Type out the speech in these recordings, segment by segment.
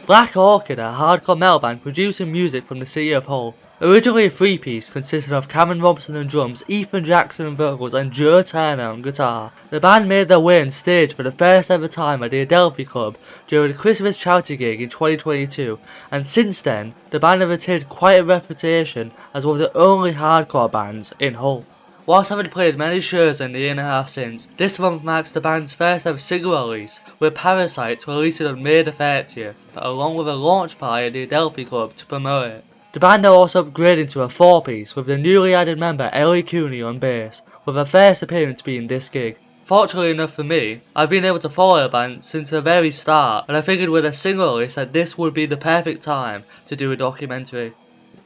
Black Orchid are a hardcore metal band producing music from the city of Hull. Originally a three-piece consisting of Cameron Robson on drums, Ethan Jackson on vocals and Joe Turner on guitar. The band made their way on stage for the first ever time at the Adelphi Club during the Christmas charity gig in 2022, and since then the band have attained quite a reputation as one of the only hardcore bands in Hull. Whilst having played many shows in the year and a half since, this month marks the band's first ever single release, with Parasites releasing on May the 30th, along with a launch party at the Adelphi Club to promote it. The band are also upgrading to a four-piece, with the newly added member Ellie Cooney on bass, with her first appearance being this gig. Fortunately enough for me, I've been able to follow the band since the very start, and I figured with a single release that this would be the perfect time to do a documentary.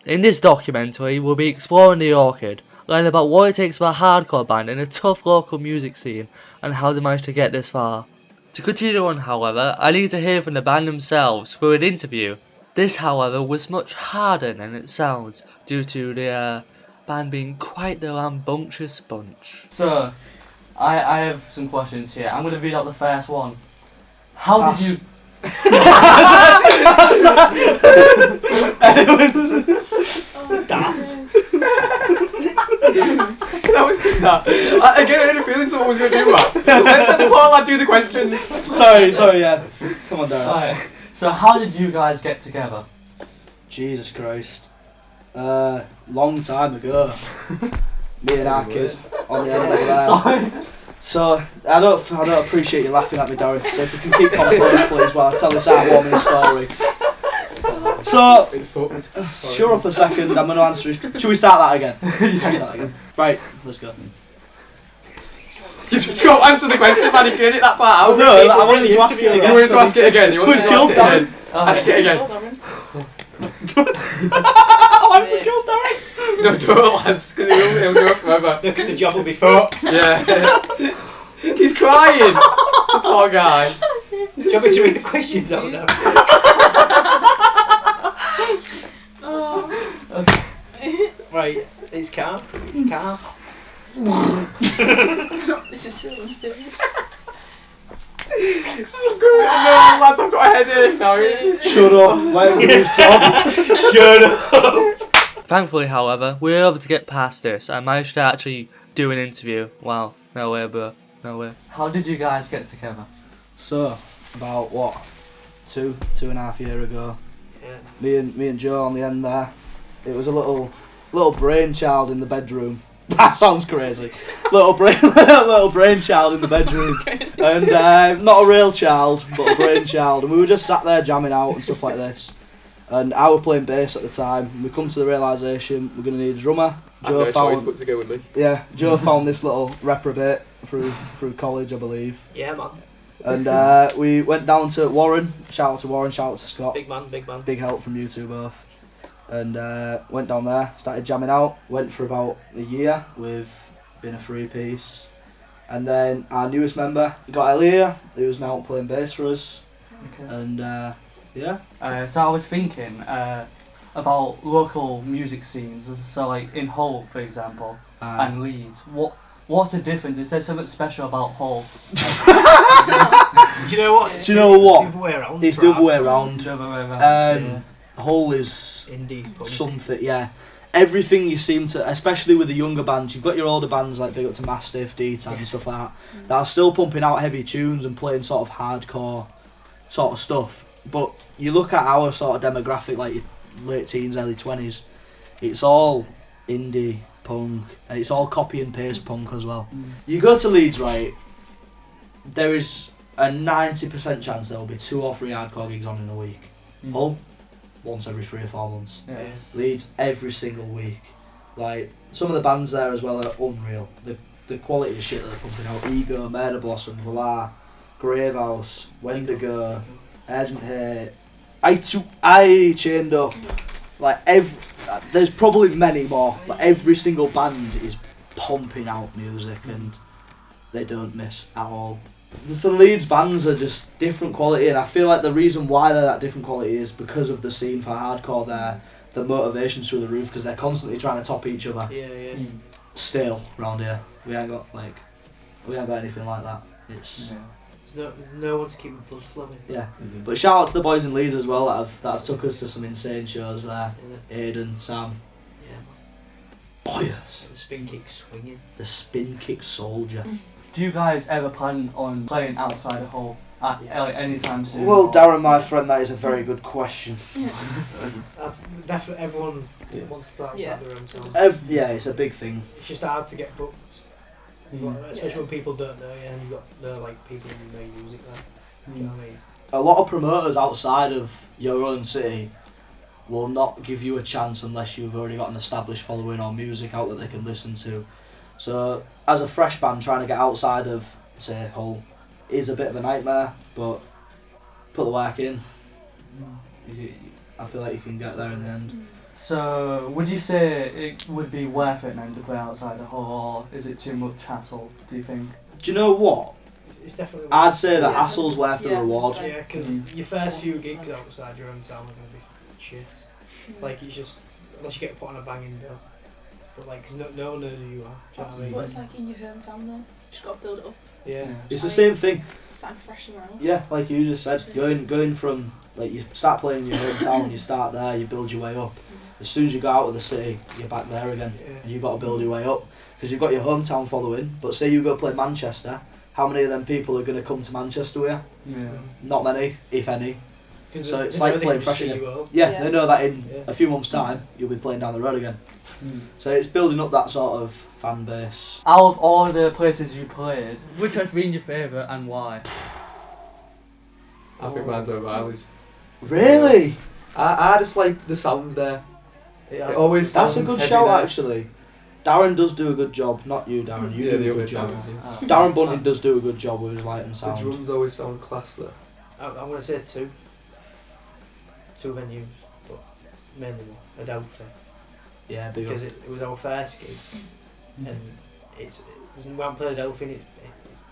In this documentary, we'll be exploring the Orchid, learn about what it takes for a hardcore band in a tough local music scene and how they managed to get this far. To continue on, however, I need to hear from the band themselves through an interview. This, however, was much harder than it sounds due to the band being quite the rambunctious bunch. So, I have some questions here. I'm going to read out the first one. How did you... That was good, that. Again, I had a feeling someone was going to do that. Let's let the poor lad do the questions. Sorry, yeah. Come on, Darren. Alright, so how did you guys get together? Jesus Christ. Long time ago. Me and our kid on the end of there. Sorry. So, I don't appreciate you laughing at me, Darren. So if you can keep composed, please, while I tell this heartwarming story. So, sure up a second, I'm going to answer it. Should we start that again? Right, let's go. You just got to answer the question, man. You can edit that part out. No, I wanted to ask it again. You wanted to ask it again. You wanted to ask it again. Ask it again. Why have we killed Darren? No, don't, lads, because he'll go forever. Look at the job will be fucked. Yeah. He's crying. The poor guy. Do you want me to read the questions out now? Okay. Right, it's calm. It's calm. This is so unserious. Oh, lads, I've got a headache now. Shut up. Why have we do this job? Shut up. Thankfully, however, we were able to get past this and managed to actually do an interview. Wow, no way, bro. No way. How did you guys get together? So, about what? 2.5 years ago. Yeah. Me and Joe on the end there. It was a little brainchild in the bedroom. That sounds crazy. little brainchild in the bedroom, and not a real child, but a brainchild. And we were just sat there jamming out and stuff like this. And I was playing bass at the time. And we come to the realisation we're gonna need a drummer. Joe found put to go with me. Yeah, Joe found this little reprobate through college, I believe. Yeah, man. And we went down to Warren. Shout out to Warren. Shout out to Scott. Big man. Big help from you two both. And went down there, started jamming out. Went for about a year with being a three-piece. And then our newest member, we got Ellie here, who's now playing bass for us. Okay. And yeah. So I was thinking about local music scenes. So like in Hull, for example, and Leeds. What's the difference? Is there something special about Hull? Do you know what? Do you know what? It's the other way around. It's the other way around. Yeah. Hull is Indie. something, yeah. Everything you seem to, especially with the younger bands, you've got your older bands like big up to Mastiff, D-Tan and stuff like that are still pumping out heavy tunes and playing sort of hardcore sort of stuff. But you look at our sort of demographic, like your late teens, early 20s, it's all indie punk, and it's all copy and paste punk as well. You go to Leeds, right, there is a 90% chance there will be 2 or 3 hardcore gigs on in a week. Hull, once every 3 or 4 months. Yeah. Leeds, every single week. Like, some of the bands there as well are unreal. The quality of shit that they're pumping out. Ego, Murder Blossom, Valar, Gravehouse, Wendigo, Urgent Hate, I Chained Up. Like, there's probably many more, but every single band is pumping out music and they don't miss at all. The Leeds bands are just different quality, and I feel like the reason why they're that different quality is because of the scene for hardcore there. The motivation's through the roof because they're constantly trying to top each other. Yeah. Still, round here, we ain't got anything like that. It's There's no one to keep the blood flowing. Yeah. But shout out to the boys in Leeds as well that have took us to some insane shows there. Aidan, Sam. Yeah. Boyers. The spin kick swinging. The spin kick soldier. Do you guys ever plan on playing outside of Hull at any time soon? Well, Darren, my friend, that is a very good question. That's definitely everyone wants to play outside Yeah. their own town. Yeah, it's a big thing. It's just hard to get booked. Especially when people don't know you and you've got no like people who know your music there. Do you know what I mean? A lot of promoters outside of your own city will not give you a chance unless you've already got an established following or music out that they can listen to. So, as a fresh band trying to get outside of, say, Hull is a bit of a nightmare, but put the work in. I feel like you can get there in the end. So, would you say it would be worth it then to play outside of Hull, or is it too much hassle, do you think? Do you know what? It's definitely. I'd say the Yeah. hassle's worth the Yeah. reward. Yeah, because your first few gigs outside your own town are going to be shit. Like, you just. Unless you get put on a banging bill. But, like, because no one knows who you are. Do you know what I mean? What it's like in your hometown though. Just got to build it up. Yeah. It's the same thing. Starting fresh and around. Yeah, like you just said, going from, like, you start playing in your hometown, you start there, you build your way up. As soon as you go out of the city, you're back there again. Yeah. And you've got to build your way up. Because you've got your hometown following, but say you go play Manchester, how many of them people are going to come to Manchester with you? Yeah. Not many, if any. 'Cause So they- it's they like know they playing can fresh see again. you up. Yeah, Yeah. they know that in Yeah. a few months' time, you'll be playing down the road again. So it's building up that sort of fan base. Out of all the places you played, which has been your favourite and why? I think mine's O'Reilly's. Really? I just like the sound there. Yeah. It always That's sounds a good heavy shout, there. actually. Darren does do a good job. Not you, Darren. You Yeah, do the a other good job. Darren, yeah. Darren Bunting does do a good job with his light and The sound. drums always sound class there. I'm going to say two. Two venues, but mainly one. Adelphi. Yeah, big up. Because it was our first gig. And it's we haven't played Adelphi and it's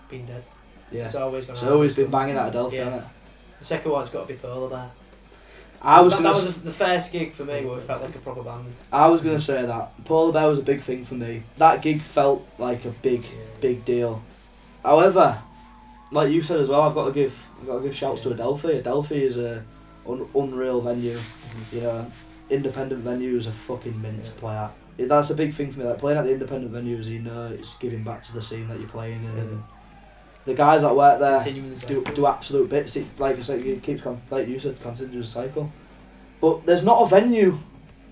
been dead. Yeah. It's always going It's always been banging at Adelphi, Yeah. hasn't it? The second one's got to be Polar Bear. I was that gonna was the first gig for me where it felt like a proper band. say that Polar Bear was a big thing for me. That gig felt like a big deal. However, like you said as well, I've got to give shouts to Adelphi. Adelphi is a unreal venue. You know, independent venues are fucking mint to play at. That's a big thing for me. Like playing at the independent venues, you know, it's giving back to the scene that you're playing in. And the guys that work there Continuing the cycle. do absolute bits. It, like I said, it keeps like you said, continuous cycle. But there's not a venue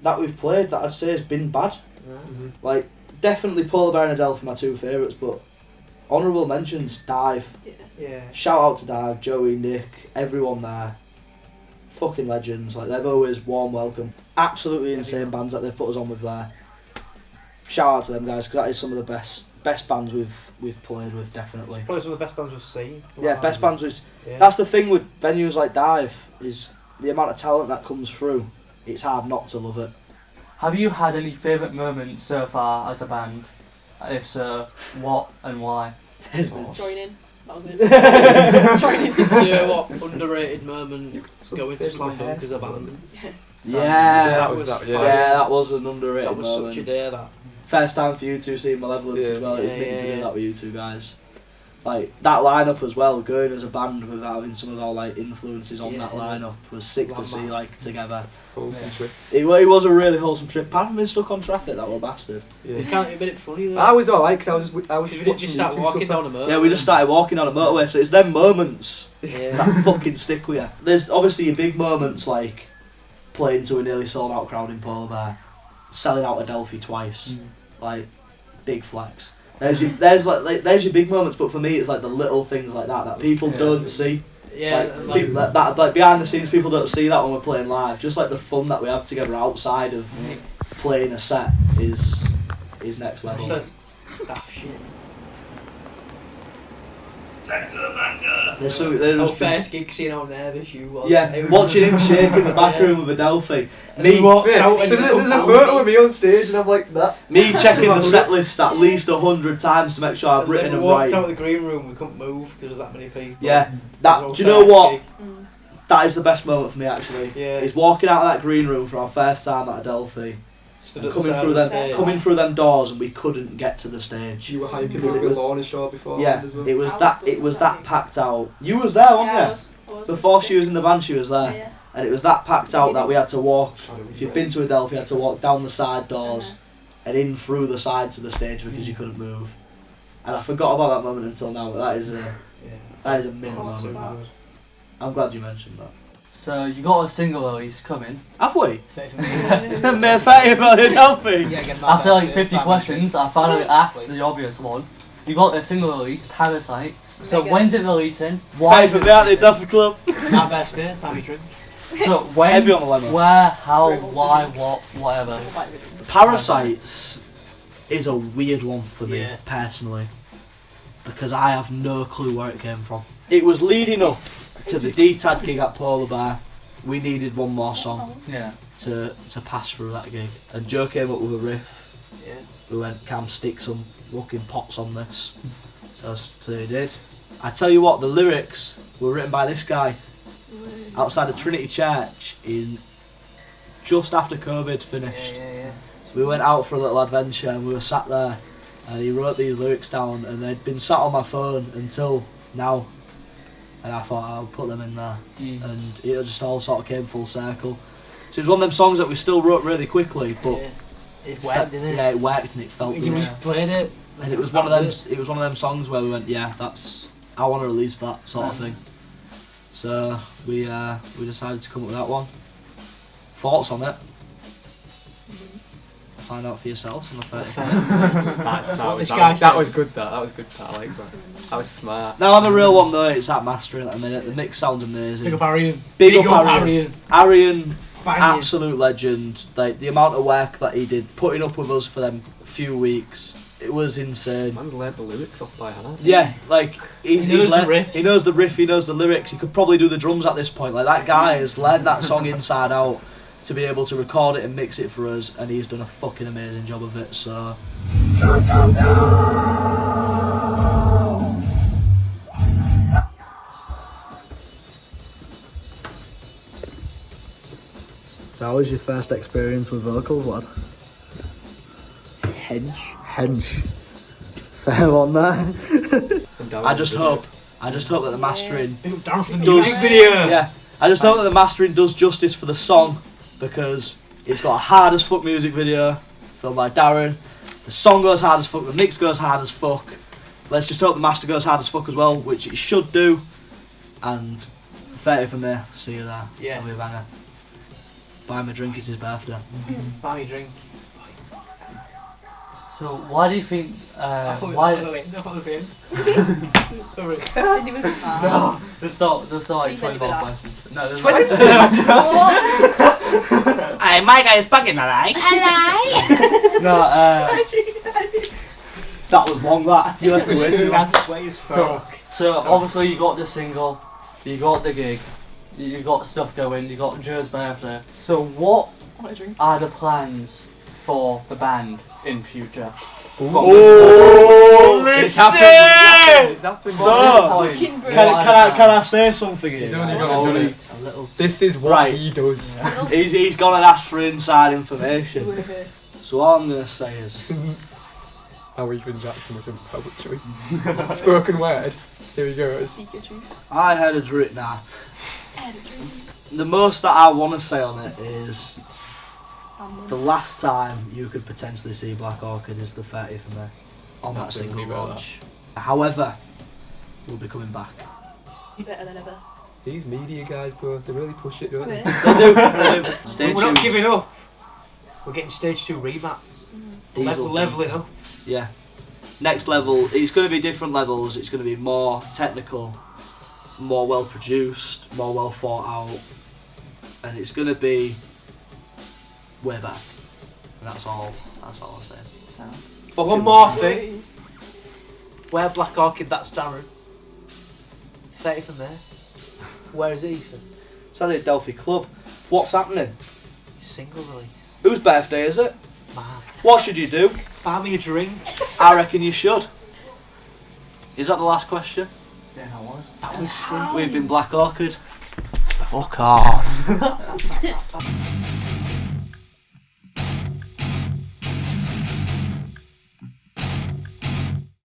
that we've played that I'd say has been bad. Like definitely Polar Bear and Adelphi are my two favourites, but honourable mentions Dive. Yeah. Shout out to Dive, Joey, Nick, everyone there. Fucking legends. Like they've always warm welcome. Absolutely insane bands that they've put us on with there. Shout out to them guys because that is some of the best bands we've played with, definitely. Probably some of the best bands we've seen. Yeah, best bands was. Yeah. That's the thing with venues like Dive is the amount of talent that comes through. It's hard not to love it. Have you had any favourite moments so far as a band? If so, what and why? Join in. That was it. Join in. You know what? Underrated moment going to Slam Dunk as a band. Yeah, that was that. Yeah, Yeah. that was an underrated That was moment. such a day that. First time for you two seeing Malevolence Yeah. as well. It was Yeah, mint to yeah, do yeah. that with you two guys. Like that lineup as well, going as a band with having some of our like influences on that lineup was sick to see like together. Wholesome trip. It was a really wholesome trip. Apart from being stuck on traffic, that were bastard. You Yeah. can't admit it funny though. I was alright because I was Because we didn't just start watching walking YouTube down a motorway. Yeah, we just started walking on a motorway, so it's them moments Yeah. that fucking stick with you. There's obviously your big moments like playing to a nearly sold out crowd in Polar Bear, selling out Adelphi twice, like big flex. There's your big moments, but for me it's like the little things like that people don't see. Yeah. Like, and, like, people, that like behind the scenes, people don't see that when we're playing live. Just like the fun that we have together outside of playing a set is next level. just like, daft shit. There's Our been- first gig, seeing how nervous you was. yeah, It was- watching him shake in the back room with Adelphi. And he walked Yeah, out and there's he a come out. photo of me on stage and I'm like that. Me checking the set list at least 100 times to make sure I've And written then them we walked right. out of the green room, we couldn't move because there's that many people. Yeah, It was that. our Do you know first what? gig. That is the best moment for me actually. Yeah. Is walking out of that green room for our first time at Adelphi. Stood at the coming side through of the them, stage. coming through them doors, and we couldn't get to the stage. You were hiking Because up it a was- Lorna show before. Yeah, as well. it was I that. was It was buzzing that packed out. You was there, weren't Yeah, you? I was Before she was in the band, she was there, Yeah. and it was that packed out that we had to walk. I don't If you've know. been to Adelphi, you had to walk down the side doors and in through the sides of the stage because you couldn't move. And I forgot about that moment until now. But that is a mint Oh, moment. wow. I'm glad you mentioned that. So you got a single release coming. Have we? Yeah. May 30 about Adelphi. After like 50 questions, I finally asked the obvious one. You got a single release, Parasites. So Mega. when's it releasing? Why is Favourite it bit at the releasing? Adelphi Club. My best bit, buy me drink. So when, Heavy on the lemon. where, how, why, what, whatever. Parasites is a weird one for me Yeah. personally because I have no clue where it came from. It was leading up to the D-Tad gig at Polar Bear. We needed one more song Yeah. to pass through that gig, and Joe came up with a riff. Yeah. We went, Cam, stick some fucking pots on this. So he did. I tell you what, the lyrics were written by this guy outside of Trinity Church in just after COVID finished. Yeah. So we went out for a little adventure and we were sat there and he wrote these lyrics down and they'd been sat on my phone until now, and I thought I'll put them in there and it just all sort of came full circle. So it was one of them songs that we still wrote really quickly, but Yeah. It worked, didn't it? yeah, it worked and it felt You good. just played it. And it was one of them. It was one of them songs where we went, yeah, I want to release that sort of thing. So we decided to come up with that one. Thoughts on it? Find out for yourselves on the 30th. This guy That said. was good. That was good. I like that. That was smart. Now on the real one though, it's that mastering at the minute. The mix sounds amazing. Big up Arian. Big up Arian. Arian, Banging. absolute legend. Like the amount of work that he did, putting up with us for them few weeks, it was insane. Man's learnt the lyrics off by heart. Yeah, like He knows the riff. He knows the riff. He knows the lyrics. He could probably do the drums at this point. Like that guy has learned that song inside out to be able to record it and mix it for us, and he's done a fucking amazing job of it. So. So how was your first experience with vocals, lad? Hench. Fair one there. And Darren I just did hope that the mastering Big up Darren for the does. music video. Yeah, I just hope that the mastering does justice for the song, because it's got a hard as fuck music video filmed by Darren. The song goes hard as fuck. The mix goes hard as fuck. Let's just hope the master goes hard as fuck as well, which it should do. And 30 from there. See you there. Yeah. It'll be a banger. Buy him a drink. It's his birthday. Buy me drink. So why do you think? I thought Why? that was the end. Sorry. Didn't even No, there's not like He's 24 ended questions. No, there's 20. Hey, my guy's bugging, alright? no. That was long. That you left me way too long. That's way as fuck. So obviously you got the single, you got the gig, you got stuff going, you got Joe's birthday. So what Want a drink? are the plans for the band in future? Oh, It's listen! happened. It's happened. So, Fucking can I say something here? He's only Right, gonna do it. a little. This is what Right. he does. He's gone and asked for inside information. So all I'm gonna say is, How even Jackson was in poetry. Spoken word. Here he goes. Secret truth. I had a drink now. Add a drink. The most that I want to say on it is, the last time you could potentially see Black Orchid is the 30th of May on that That's single really well, launch. However, we'll be coming back. Better than ever. These media guys, bro, they really push it, don't they? They do. Stay We're not tuned. giving up. We're getting stage 2 remats. Diesel Leveling up. Yeah. Next level, it's going to be different levels. It's going to be more technical, more well produced, more well thought out, and it's going to be way better. And that's all I'm saying. One more thing. Where Black Orchid, that's Darren. 30th of May. Where is Ethan? It's at the Adelphi Club. What's happening? Single release. Whose birthday is it? Man. What should you do? Buy me a drink. I reckon you should. Is that the last question? Yeah, I was. That was sick. We've been Black Orchid. Fuck off.